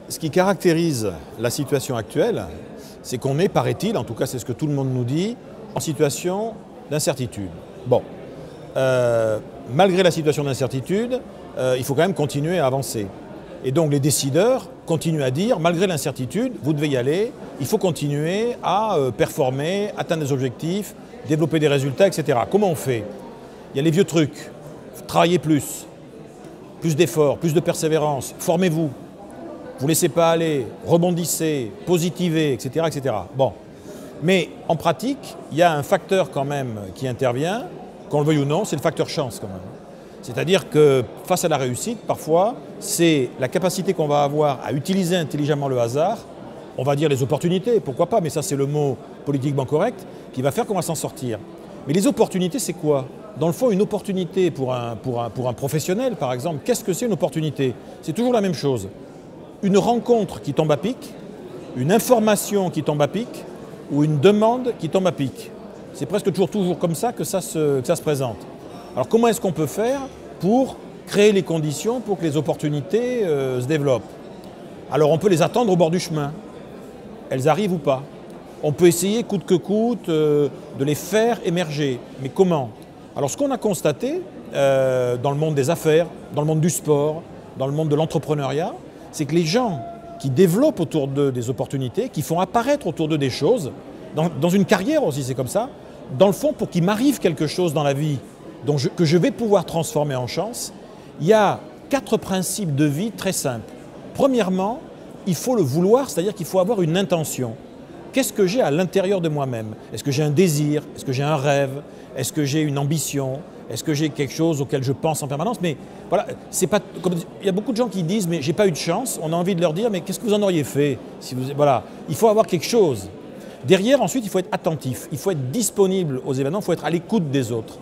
Ce qui caractérise la situation actuelle, c'est qu'on est, paraît-il, en tout cas c'est ce que tout le monde nous dit, en situation d'incertitude. Bon, malgré la situation d'incertitude, il faut quand même continuer à avancer. Et donc les décideurs continuent à dire, malgré l'incertitude, vous devez y aller, il faut continuer à performer, atteindre des objectifs, développer des résultats, etc. Comment on fait? Il y a les vieux trucs, travaillez plus d'efforts, plus de persévérance, formez-vous, vous ne laissez pas aller, rebondissez, positivez, etc., etc. Bon, mais en pratique, il y a un facteur quand même qui intervient, qu'on le veuille ou non, c'est le facteur chance quand même. C'est-à-dire que face à la réussite, parfois, c'est la capacité qu'on va avoir à utiliser intelligemment le hasard, on va dire les opportunités, pourquoi pas, mais ça c'est le mot politiquement correct, qui va faire qu'on va s'en sortir. Mais les opportunités, c'est quoi? Dans le fond, une opportunité pour un professionnel, par exemple, qu'est-ce que c'est une opportunité? C'est toujours la même chose. Une rencontre qui tombe à pic, une information qui tombe à pic, ou une demande qui tombe à pic. C'est presque toujours comme ça que ça se présente. Alors comment est-ce qu'on peut faire pour créer les conditions pour que les opportunités se développent? Alors on peut les attendre au bord du chemin. Elles arrivent ou pas. On peut essayer coûte que coûte de les faire émerger. Mais comment? Alors ce qu'on a constaté dans le monde des affaires, dans le monde du sport, dans le monde de l'entrepreneuriat, c'est que les gens qui développent autour d'eux des opportunités, qui font apparaître autour d'eux des choses, dans une carrière aussi c'est comme ça, dans le fond pour qu'il m'arrive quelque chose dans la vie que je vais pouvoir transformer en chance, il y a 4 principes de vie très simples. Premièrement, il faut le vouloir, c'est-à-dire qu'il faut avoir une intention. Qu'est-ce que j'ai à l'intérieur de moi-même? Est-ce que j'ai un désir? Est-ce que j'ai un rêve? Est-ce que j'ai une ambition? Est-ce que j'ai quelque chose auquel je pense en permanence? Mais voilà, c'est pas comme, il y a beaucoup de gens qui disent mais j'ai pas eu de chance. On a envie de leur dire mais qu'est-ce que vous en auriez fait si vous, voilà, il faut avoir quelque chose. Derrière, ensuite, il faut être attentif, il faut être disponible aux événements, il faut être à l'écoute des autres.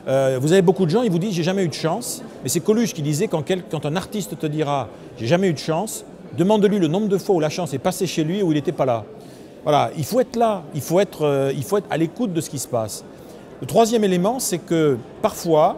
Vous avez beaucoup de gens, ils vous disent j'ai jamais eu de chance, mais c'est Coluche qui disait quand un artiste te dira j'ai jamais eu de chance, demande-lui le nombre de fois où la chance est passée chez lui et où il n'était pas là. Voilà, il faut être là, il faut être à l'écoute de ce qui se passe. Le troisième élément, c'est que parfois,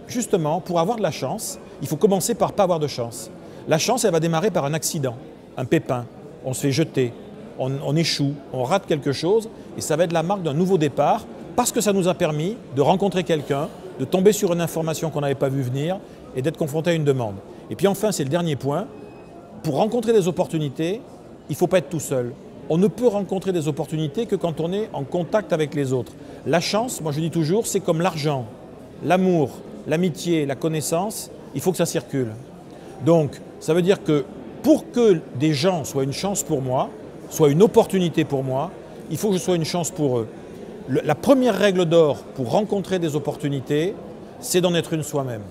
justement, pour avoir de la chance, il faut commencer par pas avoir de chance. La chance, elle va démarrer par un accident, un pépin, on se fait jeter, on échoue, on rate quelque chose, et ça va être la marque d'un nouveau départ, parce que ça nous a permis de rencontrer quelqu'un, de tomber sur une information qu'on n'avait pas vu venir, et d'être confronté à une demande. Et puis enfin, c'est le dernier point, pour rencontrer des opportunités, il ne faut pas être tout seul. On ne peut rencontrer des opportunités que quand on est en contact avec les autres. La chance, moi je dis toujours, c'est comme l'argent, l'amour, l'amitié, la connaissance, il faut que ça circule. Donc, ça veut dire que pour que des gens soient une chance pour moi, soient une opportunité pour moi, il faut que je sois une chance pour eux. La première règle d'or pour rencontrer des opportunités, c'est d'en être une soi-même.